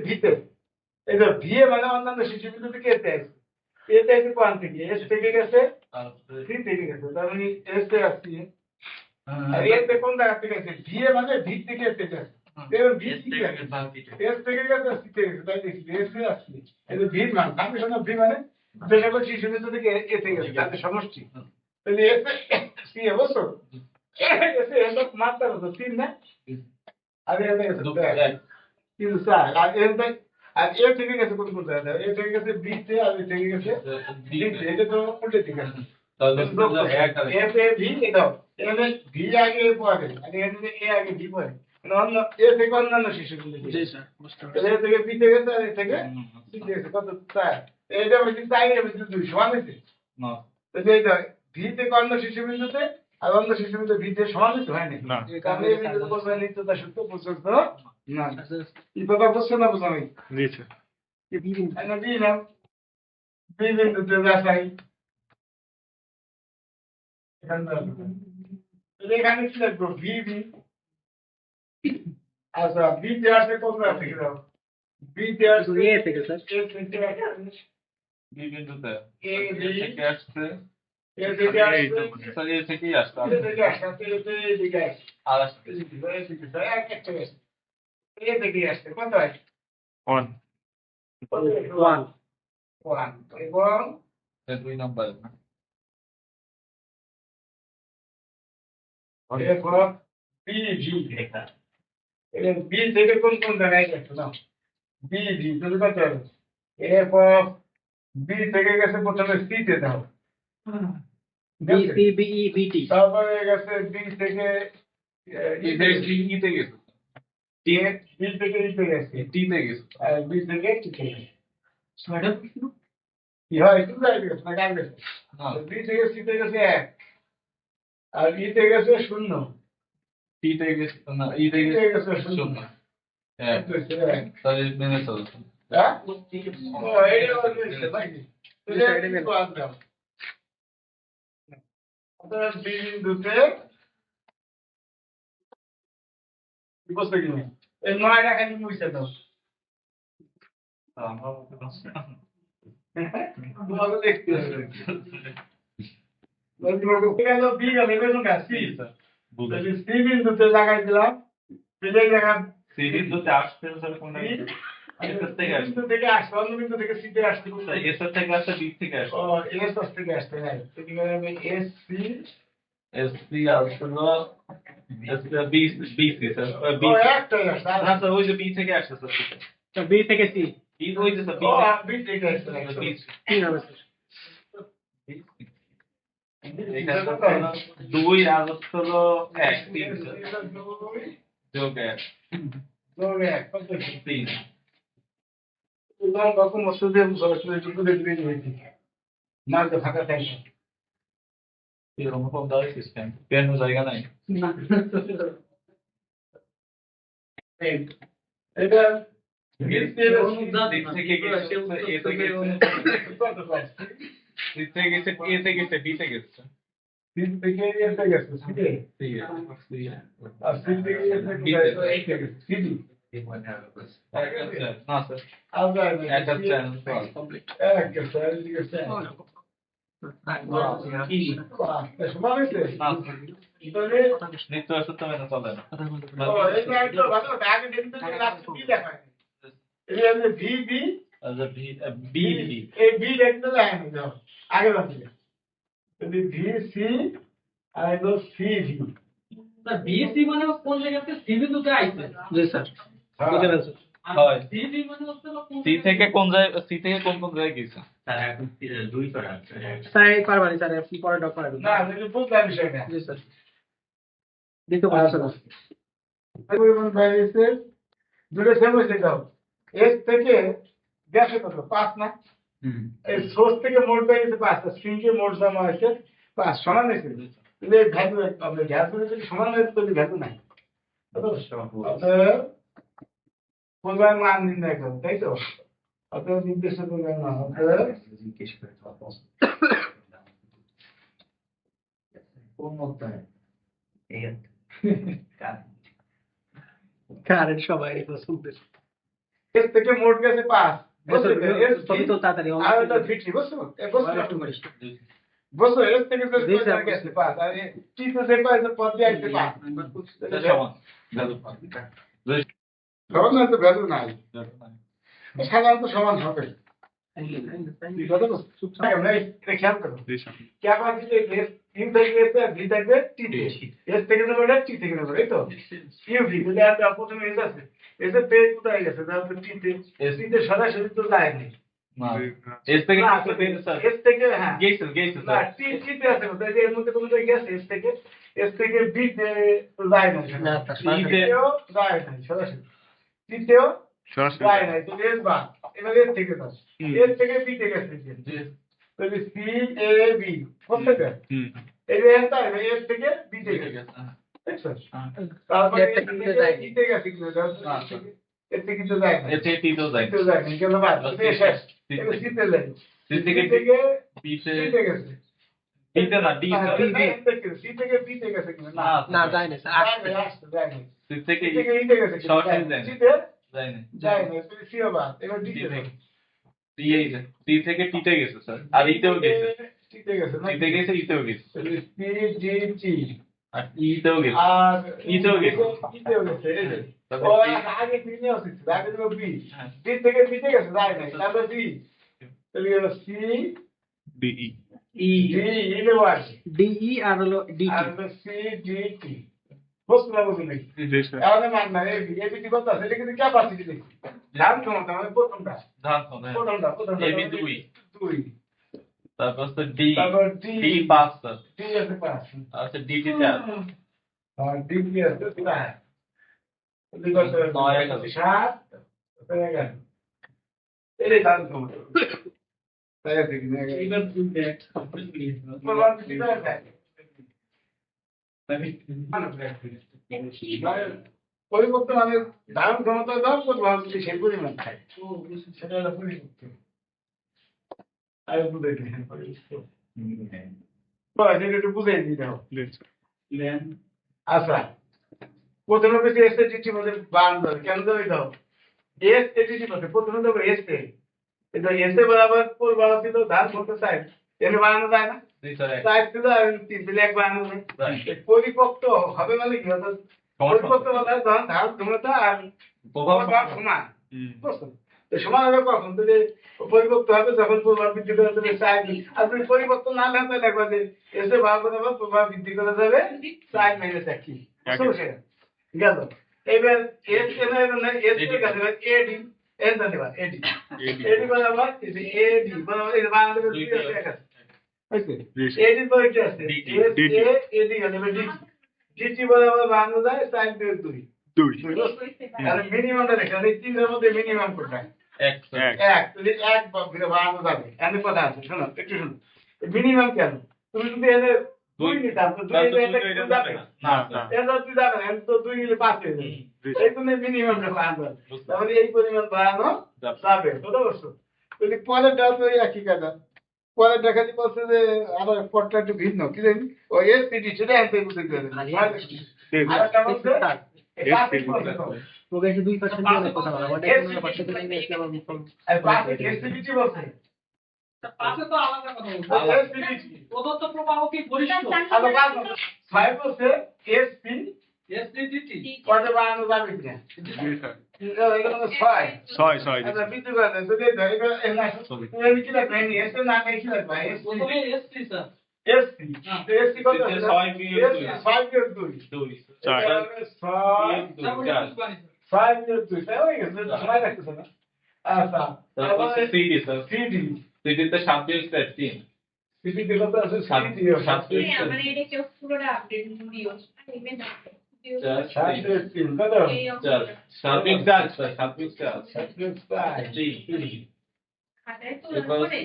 ভিতে এই যে ভি মানে অন্যান্য শিশু বিন্দু থেকে এতে আছে। এতে আছে কোন থেকে? এস থেকে গেছে, সি থেকে গেছে। তার মানে এস এ আসছে। আর এতে কোন জায়গা থেকে গেছে? ভি মানে ভি থেকে এতে গেছে। এর ভি থেকে গেছে, এস থেকে গেছে, সি থেকে গেছে। তাই দেখি এস এ আসছে। এই যে ভি মান, ফাংশন অফ ভি মানে যে সকল শিশু বিন্দু থেকে এতে গেছে তাদের সমষ্টি। তাহলে এস সি এ বসো, এস এ এত মাত্রা কত? 3 না? আর এতে গেছে কিন্তু স্যার আর এর ভাই আর এ থেকে গেছে কোন কোন জায়গা? এ থেকে গেছে বি তে, আর এ থেকে গেছে ডি তে। এটা তো উল্টো দিকে আছে। তাহলে এ তে ভি দাও, এখানে ভি আগে এ পরে, আর এখানে এ আগে ভি পরে। মানে অন্য এ থেকে অন্যান্য শিশু বিন্দু। জি স্যার, বুঝতে পারছি। এ থেকে বি থেকে গেছে, আর এ থেকে সি থেকে গেছে। কত? 4। এটা হচ্ছে 4 এর ভিতরে 2 সমান হয়েছে না? তো এইটা ভি থেকে অন্য শিশু বিন্দুতে আর অন্য শিশু বিন্দু ভি থেকে সমান হয়েছে হয়নি না? কারণ এই বিন্দুতে বলবে নিত্যতা সূত্র প্রযোজ্য না। এই কথা বুঝছো না বুঝো? আমি জি স্যার। এই বি বিন্দু না, বি না, বি বিন্দুতে যাচাই এখানে কি লাগবে? V V. আচ্ছা, বি তে আসে কোন জায়গা থেকে? দাও, বি তে আসে এ থেকে স্যার। এ থেকে বি বিন্দুতে এ থেকে আসছে, এ থেকে আসছে স্যার। এ থেকেই আসছে, এ থেকে আসছে, এ থেকে আসছে, আর আসছে এ থেকে স্যার এক একটা আসছে। এ থেকে আসছে কত হয়? 1 1 1 এবং 2 নাম্বার এরপর বি ভি লেখা। এটা বি থেকে কোন কোন জায়গায় গেছে না? বি ভি তুমি কত হবে? এরপর বি থেকে গেছে প্রথমে সি তে দাও, B C B E B T. তারপরে গেছে বি থেকে ই থেকে ই তে গেছে, টি বি থেকে ই তে গেছে, টি তে গেছে, আর বি থেকে টি তে গেছে। ম্যাডাম কি হয়? একটু যাই গেছে না কার গেছে? বি থেকে সি তে গেছে 1, আর ই তে গেছে 0, টি তে গেছে না, ই তে গেছে 0। হ্যাঁ, তাহলে মেনে চলছে। হ্যাঁ, ও এই হচ্ছে ভাই। তুই এটা মেনে বাদ দাও। অতএব বি বিন্দুতে বুঝতে কি নেই? এই 9টা খালি মুছে দাও। তোমাকে দেখতে হবে। গেল বি গেল বেগুন গাছ সি। তাহলে সি বিন্দুতে লাগাই দিলাম। বিলে জায়গা সি বিন্দুতে আসছে তাহলে কোনটা? এস থেকে আসছে, বিন্দু থেকে আসছে, অন্য বিন্দু থেকে সি তে আসছে। এস থেকে আসছে, বি থেকে আসছে। ও এস থেকে আসছে, হ্যাঁ। তাহলে আমি এস সি, এস সি আসলো, S B B C sir, B একটা আসছে না স্যার, ওই যে বি থেকে আসছে স্যার, বি থেকে সি। বি ওই যে স্যার, বি থেকে আসছে, বি কি হবে স্যার? এখানে হলো 2 আর হলো 1, 3 যোগ 1 যোগ 1 কত? 3। তোমার বাকু মসুদে মুসলমান একটু দেখে দিয়েছি না, তো ফাঁকা টাইম এরকম কম দাও সিস্টেম পেন জায়গা নাই না। এটা দিক থেকে গেছে এ থেকে কত পাস? দিক থেকে গেছে এ থেকে গেছে বি থেকে গেছে, সি থেকে এ থেকে গেছে, সি থেকে আর সি থেকে এ থেকে গেছে, সি ডি। না স্যার, আবার একটা চ্যানেল কমপ্লিট এক গেছে, আর দিকে চ্যানেল কি সমান হয়েছে না তাহলে নিত্য আসতে হবে না, চলে না। ও এই একটা ভালো আগে দেখতে যে রাস্তা কি দেখায়, এই যে ভি ভি আচ্ছা ভি বি ভি এই বি দেখতে যায় না যাও আগে বাড়তে। যদি ভি সি আর হলো সি ভি, না বি সি মানে কোন জায়গাতে সি বিন্দুতে আইছে? জি স্যার, ঠিক আছে হয়। সি ভি মানে হচ্ছে সি থেকে কোন জায়গা, সি থেকে কোন কোন জায়গায় গেছে স্যার? এখন 2 করা আছে স্যার, এই পারবানি স্যার, আপনি পরে ডক পারবেন না, যদি বুঝলাম বিষয়টা। জি স্যার, দেখো পারছেন না ওই মন বাইরেছে দুটো সেমসে দাও। এস থেকে গ্যাসে কত? 5 না? এই সোর্স থেকে মোট বাইরেছে 5, স্ট্রিংকে মোট জমা হয়েছে 5 সমান হয়েছে। তাহলে ভ্যালু হবে, ভ্যালু যদি সমান হয় তাহলে ভ্যালু নাই। অতএব প্রোগ্রাম মান নির্ণয় করো, তাই তো? অতএব নির্দেশ প্রোগ্রাম মান, অতএব জিজ্ঞেস করে কোন মতটা এই কারেন্ট সবাই পছন্দের। এস থেকে মোট গেছে 5 বুঝছো সবই তো তাড়াতাড়ি আর এটা ভিটি বুঝছো বুঝছো এস থেকে গেছে 5 আর টি তো যে কয়ছে পদ দিয়ে আসছে 5 সমান সমান না তো ভ্যালু নাই সাধারণত সমান হবে কথা বলছো চুপচাপ এটা খেয়াল করো ক্যাপাসিটি এস ইউ থেকে এস আর ভি থাকবে টি তে এস থেকে নেবে এটা টি থেকে নেবে এই তো ইউ ভি যদি আর প্রথমে এস আছে এস এর পেজ কোথায় গেছে তাহলে টি তে এস তে সরাসরি তো যায় না এস থেকে এস থেকে হ্যাঁ গেছে না টি টি তে আছে তাই এর মধ্যে কোনো জায়গায় গেছে এস থেকে বি তে যায় না টি তেও যায় না সরাসরি টি তেও যায় না তো এস বা এবারে এস থেকে দাও এস থেকে বি তে গেছে তাহলে সি এ বি বুঝতে এই যে এটা এস থেকে বি তে গেছে দেখছো তারপরে টি তে গেছে কি এস থেকে তো যায় না এস থেকে টি তো যায় তো যায় না কেন বাদ শেষ এবার সি তে যায় সি থেকে বি তে গেছে বি তে না ডি সি থেকে বি তে গেছে কিনা না না যায় না আসছে যায় না সি থেকে সি থেকে ই তে গেছে সরাসরি যায় না। সি তে যায় না যায় না সি আবার এবার ডি তে সি থেকে টি তে গেছে স্যার আর ইতেও গেছে টি তে গেছে না টি তে গেছে ইতেও গেছে সি ডি টি আর ইতেও গেছে আর ইতেও গেছে ইতেও গেছে এই যে তারপর ও বি। আগে বি নিয়ে আসছে আগে তো বি হ্যাঁ। বি থেকে বি তে গেছে যায় না তারপর সি তাহলে সি ডি ই ডি ইলে ওয়াই ডিই আর হলো ডিটি আর সি ডি টি বুঝতে পারবো নাকি এখানে মান না এই বিটি কত আছে এটা কিন্তু ক্যাপাসিটি দেখি ধান ক্ষমতা মানে প্রথমটা ধান প্রথমটা এ বি 2 দুই তারপর স্যার ডি তারপর ডি ডি 5 স্যার ডি আছে 5 আচ্ছা ডি টি 4 আর ডি কি আছে 4 এদিকে কত নয় এগারো। 7 এগারো এই ধান ক্ষমতা তাই আছে কি না এবার দুই ব্যাট বললাম কি না পরিবর্তন মানে ধারণ ক্ষমতা দাও ভাবছি সেই পরিমাণ খায় সেটা হলো পরিবর্তন আর বুঝে দিন একটু বুঝে দিতে হবে আচ্ছা প্রথমে বেশি এস এটিটি মধ্যে বান ধরে কেন ধরে দাও এস এটিটি মধ্যে প্রথমে দেবো এস এ এটা এসে বরাবর পুর বড় ছিল ধান ক্ষমতা সাইড এনে বানানো যায় না জি স্যার সাইড ছিল আর তিন দিলে এক বানানো যায় Right. পরিপক্ত হবে মানে কি অর্থাৎ পরিপক্ত মানে ধর ধান ক্ষমতা আর প্রভাব সমান বুঝছো তো সমান হবে কখন যদি পরিপক্ত হবে যখন প্রভাব বৃদ্ধি করে দেবে সাইড আর যদি পরিপক্ত না হলে দেখবে যে এসে ভাগ করে দেবে প্রভাব বৃদ্ধি করে দেবে সাইড মাইনাস এক কি বুঝছো গেল এবার এস এর এস এর কাছে এডি এর ধন্যবাদ এডি এডি বরাবর এডি বরাবর এই বানানো দুই আছে আছে এডি পরে কি আছে এস এ এডি গেলে ডিটি ডিটি বরাবর বানানো যায় সাইড বিয়োগ 2 আর মিনিমামটা দেখেন এই তিনটার মধ্যে মিনিমাম কোনটা এক এক তাহলে এক বানানো যাবে এমনি কথা আছে শোনো একটু শোনো মিনিমাম কেন তুমি যদি এনে দুই নিতাম তো দুই এটা যাবে না এটা তুই যাবে না তো দুই নিলে 5 হয়ে যাবে এই জন্য মিনিমামটা বানানো যাবে তাহলে এই পরিমাণ বানানো যাবে বুঝতে পারছো যদি পরেরটা তো একই কথা পরে দেখা যায় বলছে যে আবার পটটা একটু ভিন্ন কি জানি ও এসপিডি সেটা আনতে বুঝতে পারবে আর একটা বলছে প্রোগ্রেসে 2% দিয়ে কথা বলা ওটা কোনো পাশে থেকে নিয়ে আসলে আমার মুখ আর পাশে এসপিডি বলছে পাশে তো আলাদা কথা বলবো এসপিডি প্রদত্ত প্রবাহ কি গরিষ্ঠ আর বাদ ছয় বলছে এসপি এসডিটি কত বানানো যাবে কিনা এগুলো ছয় আচ্ছা বিদ্যুৎ করে যদি ধরে তুমি কি লাগবে এসপি না কি লাগবে প্রথমে এসটি স্যার এসপি এসপি কত এসপি ছয় বিয়োগ দুই। 6 বিয়োগ 2 দুই 5 বিয়োগ 2 তাই হয়ে গেছে সময় লাগতেছে না আচ্ছা তারপর সিডি স্যার সিডি সিডিতে 7 বিয়োগ 3 সিডি কত আছে সিডি 7 বিয়োগ আমার এটা কেউ পুরোটা আপডেট দিও ইভেন্ট চার 7 3 কত 7 বিয়োগ 4 স্যার 7 বিয়োগ 4 7 বিয়োগ 5 জি খাতায় তো এরপর করে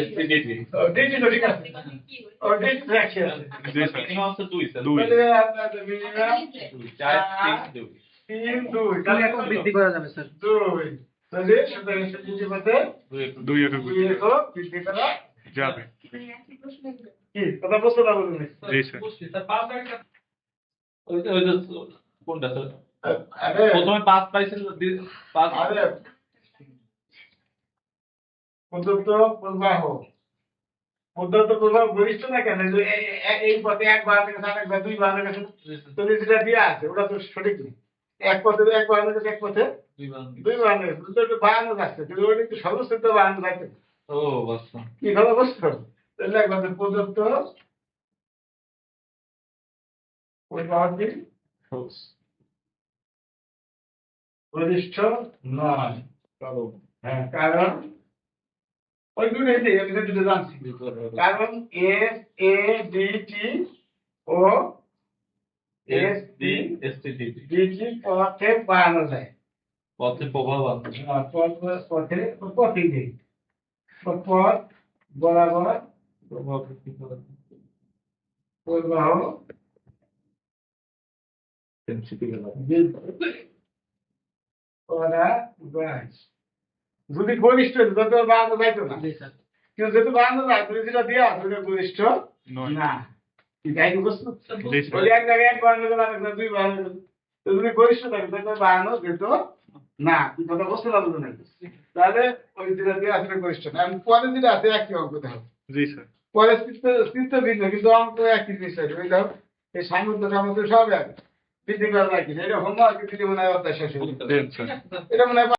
এসপিডিটি ও ডিজি তো ঠিক আছে ও ডিজি রাখছে মিনিমাম তো 2 স্যার তাহলে আপনার মিনিমাম 4 3 2 3 2 তাহলে এখন বৃদ্ধি করা যাবে স্যার 2 তাহলে সুতরাং সিডি মতে 2 একক বৃদ্ধি করা যাবে কি কথা বুঝতে পারবো তুমি জি স্যার স্যার পাঁচ একটা ওই যে কোনটা স্যার আরে প্রথমে 5 পাইছিল 5 আরে প্রদত্ত প্রবাহ গরিষ্ঠ না কেন যে এই পথে এক বাহানের কাছে আরেকবার দুই বাহানের কাছে যদি যেটা দেওয়া আছে ওটা তো সঠিক নেই এক পথে এক বাহানের কাছে এক পথে দুই বাহানের কাছে তো একটু বাহানো যাচ্ছে কিন্তু ওটা একটু সর্বোচ্চ তো বাহানো যাচ্ছে ও আচ্ছা কি ভালো বুঝছো তাহলে একবার প্রদত্ত প্রবাহটি গরিষ্ঠ নয় হ্যাঁ কারণ ওই দুটো আমি দুটো জানছি কারণ S A D T O S D DT পথে বানানো যায় পথে প্রভাব আছে পথে পথে নেই পথ বরাবর প্রভাব কি করে প্রবাহ ডেনসিটি গেল করা যায় যদি গরিষ্ঠ হতো তো বানানো যাইতো না জি স্যার কিন্তু যেহেতু বানানো যায় তুমি যেটা দিয়ে আসো ওটা গরিষ্ঠ না কি তাই বুঝছো ওই এক জায়গায় এক বানানো গেল আরেক জায়গায় দুই বানানো গেল তো যদি গরিষ্ঠ থাকে তো বানানো যেত না কি কথা বুঝতে পারলো না তাহলে ওই যেটা দিয়ে আসলে গরিষ্ঠ না আমি পরে যেটা আছে একই অঙ্ক দেখো জি স্যার পরে স্থিত ভিন্ন কিন্তু অঙ্ক একই জিনিস আছে ওই দেখো এই সামর্থ্য সব এক বৃদ্ধি করা যায় কি এটা হোমওয়ার্ক দিলে মনে হয় অধ্যায় শেষ হয়ে যাবে। দেন ঠিক স্যার আছে স্যার এটা মনে হয়